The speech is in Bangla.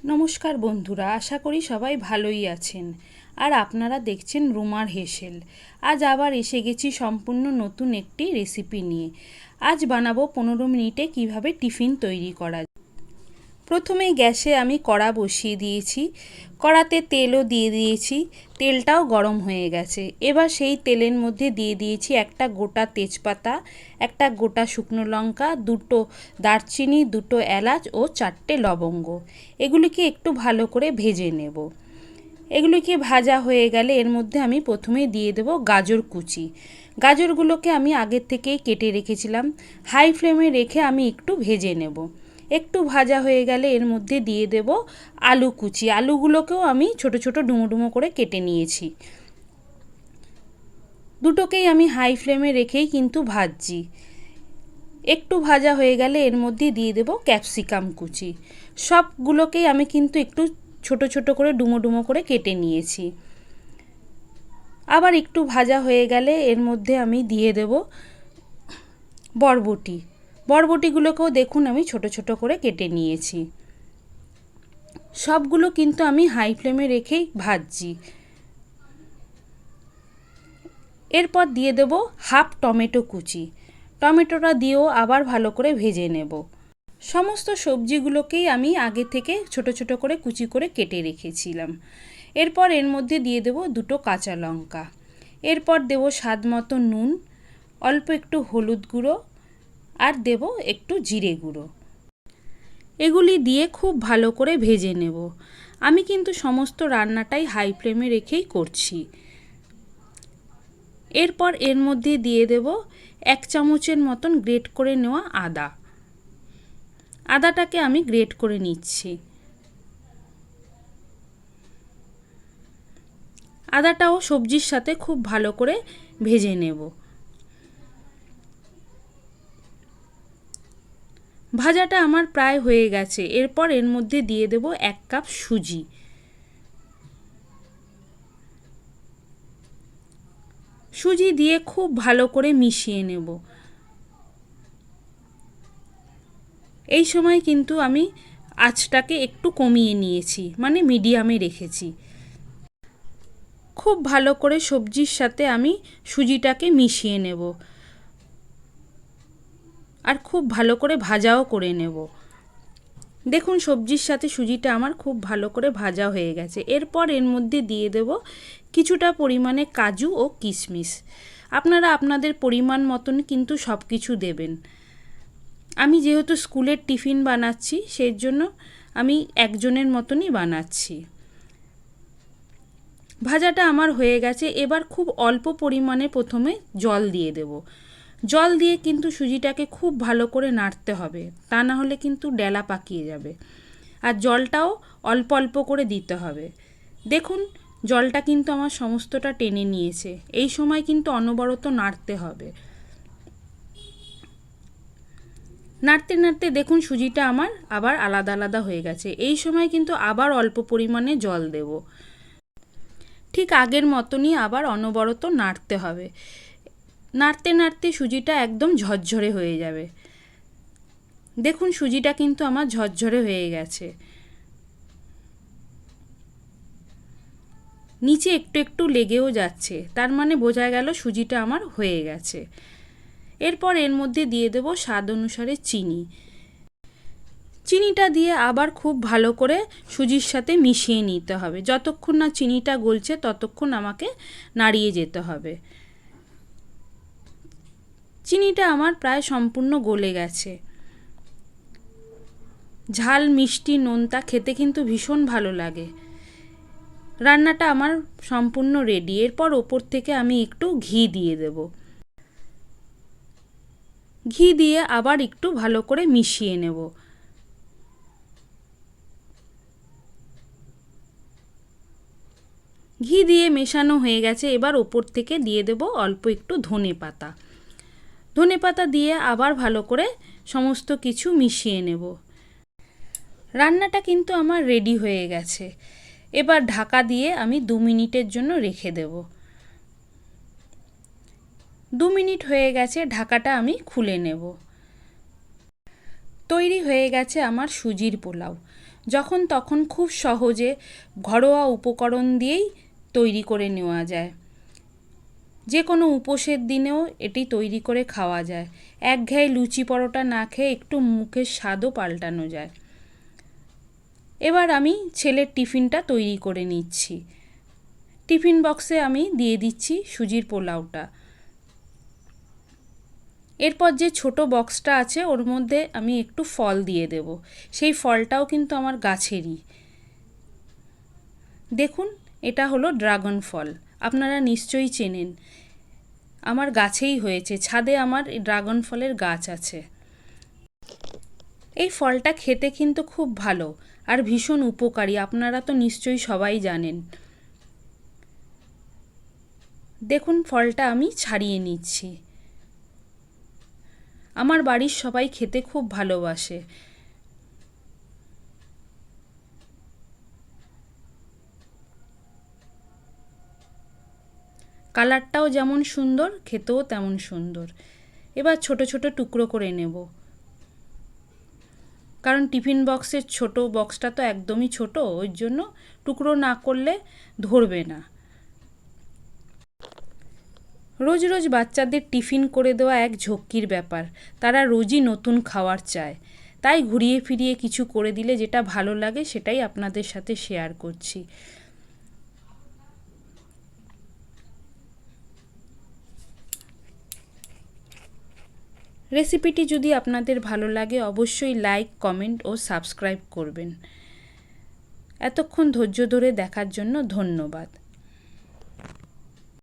নমস্কার বন্ধুরা, আশা করি সবাই ভালোই আছেন। আর আপনারা দেখছেন রুমার হেসেল। আজ আবার এসে গেছি সম্পূর্ণ নতুন একটি রেসিপি নিয়ে। আজ বানাবো 15 মিনিটে কিভাবে টিফিন তৈরি করা। প্রথমেই গ্যাসে আমি কড়া বসিয়ে দিয়েছি, কড়াতে তেলও দিয়ে দিয়েছি, তেলটাও গরম হয়ে গেছে। এবার সেই তেলের মধ্যে দিয়ে দিয়েছি একটা গোটা তেজপাতা, একটা গোটা শুকনো লঙ্কা, দুটো দারচিনি, দুটো এলাচ ও 4টে লবঙ্গ। এগুলিকে একটু ভালো করে ভেজে নেব। এগুলিকে ভাজা হয়ে গেলে এর মধ্যে আমি প্রথমে দিয়ে দেব গাজর কুচি। গাজরগুলোকে আমি আগের থেকেই কেটে রেখেছিলাম। হাই ফ্লেমে রেখে আমি একটু ভেজে নেব। একটু ভাজা হয়ে গেলে এর মধ্যে দিয়ে দেব আলু কুচি। আলুগুলোকেও আমি ছোট ছোট ডুমো ডুমো করে কেটে নিয়েছি। দুটোকেই আমি হাই ফ্লেমে রেখেই কিন্তু ভাজছি। একটু ভাজা হয়ে গেলে এর মধ্যে দিয়ে দেব ক্যাপসিকাম কুচি। সবগুলোকেই আমি কিন্তু একটু ছোট ছোট করে ডুমো ডুমো করে কেটে নিয়েছি। আবার একটু ভাজা হয়ে গেলে এর মধ্যে আমি দিয়ে দেব বরবটি। বরবটিগুলোকেও দেখুন আমি ছোট ছোট করে কেটে নিয়েছি। সবগুলো কিন্তু আমি হাই ফ্লেমে রেখেই ভাজছি। এরপর দিয়ে দেব হাফ টমেটো কুচি। টমেটোটা দিয়েও আবার ভালো করে ভেজে নেব। সমস্ত সবজিগুলোকেই আমি আগে থেকে ছোট ছোট করে কুচি করে কেটে রেখেছিলাম। এরপর এর মধ্যে দিয়ে দেব দুটো কাঁচা লঙ্কা। এরপর দেব স্বাদ মতো নুন, অল্প একটু হলুদ গুঁড়ো আর দেব একটু জিরে গুঁড়ো। এগুলি দিয়ে খুব ভালো করে ভেজে নেব। আমি কিন্তু সমস্ত রান্নাটাই হাই ফ্লেমে রেখেই করছি। এরপর এর মধ্যে দিয়ে দেব 1 চামচের মতন গ্রেট করে নেওয়া আদা। আদাটাকে আমি গ্রেট করে নিচ্ছি। আদাটাও সবজির সাথে খুব ভালো করে ভেজে নেব। ভাজাটা আমার প্রায় হয়ে গেছে। এরপর এর মধ্যে দিয়ে দেব 1 কাপ সুজি। সুজি দিয়ে খুব ভালো করে মিশিয়ে নেব। এই সময় কিন্তু আমি আঁচটাকে একটু কমিয়ে নিয়েছি, মানে মিডিয়ামে রেখেছি। খুব ভালো করে সবজির সাথে আমি সুজিটাকে মিশিয়ে নেব আর খুব ভালো করে ভাজাও করে নেব। দেখুন সবজির সাথে সুজিটা আমার খুব ভালো করে ভাজা হয়ে গেছে। এরপর এর মধ্যে দিয়ে দেব কিছুটা পরিমাণে কাজু ও কিশমিশ। আপনারা আপনাদের পরিমাণ মতন কিন্তু সব কিছু দেবেন। আমি যেহেতু স্কুলের টিফিন বানাচ্ছি সেই জন্য আমি একজনের মতনই বানাচ্ছি। ভাজাটা আমার হয়ে গেছে। এবার খুব অল্প পরিমাণে প্রথমে জল দিয়ে দেব। জল দিয়ে কিন্তু সুজিটাকে খুব ভালো করে নাড়তে হবে, তা না হলে কিন্তু ডেলা পাকিয়ে যাবে। আর জলটাও অল্প অল্প করে দিতে হবে। দেখুন জলটা কিন্তু আমার সমস্তটা টেনে নিয়েছে। এই সময় কিন্তু অনবরত নাড়তে হবে। নাড়তে নাড়তে দেখুন সুজিটা আমার আবার আলাদা আলাদা হয়ে গেছে। এই সময় কিন্তু আবার অল্প পরিমাণে জল দেব। ঠিক আগের মতনই আবার অনবরত নাড়তে হবে। নাড়তে নাড়তে সুজিটা একদম ঝরঝরে হয়ে যাবে। দেখুন সুজিটা কিন্তু আমার ঝরঝরে হয়ে গেছে। নিচে একটু একটু লেগেও যাচ্ছে, তার মানে বোঝা গেল সুজিটা আমার হয়ে গেছে। এরপর এর মধ্যে দিয়ে দেব স্বাদ অনুসারে চিনি। চিনিটা দিয়ে আবার খুব ভালো করে সুজির সাথে মিশিয়ে নিতে হবে। যতক্ষণ না চিনিটা গলছে ততক্ষণ আমাকে নাড়িয়ে যেতে হবে। চিনিটা আমার প্রায় সম্পূর্ণ গলে গেছে। ঝাল মিষ্টি নোনতা খেতে কিন্তু ভীষণ ভালো লাগে। রান্নাটা আমার সম্পূর্ণ রেডি। এরপর ওপর থেকে আমি একটু ঘি দিয়ে দেব। ঘি দিয়ে আবার একটু ভালো করে মিশিয়ে নেব। ঘি দিয়ে মেশানো হয়ে গেছে। এবার ওপর থেকে দিয়ে দেব অল্প একটু ধনেপাতা। ধনেপাতা দিয়ে আবার ভালো করে সমস্ত কিছু মিশিয়ে নেব। রান্নাটা কিন্তু আমার রেডি হয়ে গেছে। এবার ঢাকা দিয়ে আমি 2 মিনিটের জন্য রেখে দেব। 2 মিনিট হয়ে গেছে, ঢাকাটা আমি খুলে নেব। তৈরি হয়ে গেছে আমার সুজির পোলাও। যখন তখন খুব সহজে ঘরোয়া উপকরণ দিয়েই তৈরি করে নেওয়া যায়। যে কোনো উপোসের দিনেও এটি তৈরি করে খাওয়া যায়। একঘেয়ে লুচি পরোটা না খেয়ে একটু মুখের স্বাদও পাল্টানো যায়। এবার আমি ছেলের টিফিনটা তৈরি করে নিচ্ছি। টিফিন বক্সে আমি দিয়ে দিচ্ছি সুজির পোলাওটা। এরপর যে ছোট বক্সটা আছে ওর মধ্যে আমি একটু ফল দিয়ে দেব। সেই ফলটাও কিন্তু আমার গাছেরই। দেখুন, এটা হলো ড্রাগন ফল। আপনারা নিশ্চয়ই চেনেন, আমার গাছেই হয়েছে, ছাদে আমার ড্রাগন ফলের গাছ আছে। এই ফলটা খেতে কিন্তু খুব ভালো আর ভীষণ উপকারী, আপনারা তো নিশ্চয়ই সবাই জানেন। দেখুন, ফলটা আমি ছাড়িয়ে নিচ্ছি। আমার বাড়ির সবাই খেতে খুব ভালোবাসে। কালারটাও যেমন সুন্দর, খেতেও তেমন সুন্দর। এবার ছোট ছোট টুকরো করে নেব, কারণ টিফিন বক্সের ছোট বক্সটা তো একদমই ছোট, ওই জন্য টুকরো না করলে ধরবে না। রোজ রোজ বাচ্চাদের টিফিন করে দেওয়া এক ঝক্কির ব্যাপার। তারা রোজই নতুন খাবার চায়, তাই ঘুরিয়ে ফিরিয়ে কিছু করে দিলে যেটা ভালো লাগে সেটাই আপনাদের সাথে শেয়ার করছি। রেসিপিটি যদি আপনাদের ভালো লাগে অবশ্যই লাইক, কমেন্ট ও সাবস্ক্রাইব করবেন। এতক্ষণ ধৈর্য ধরে দেখার জন্য ধন্যবাদ।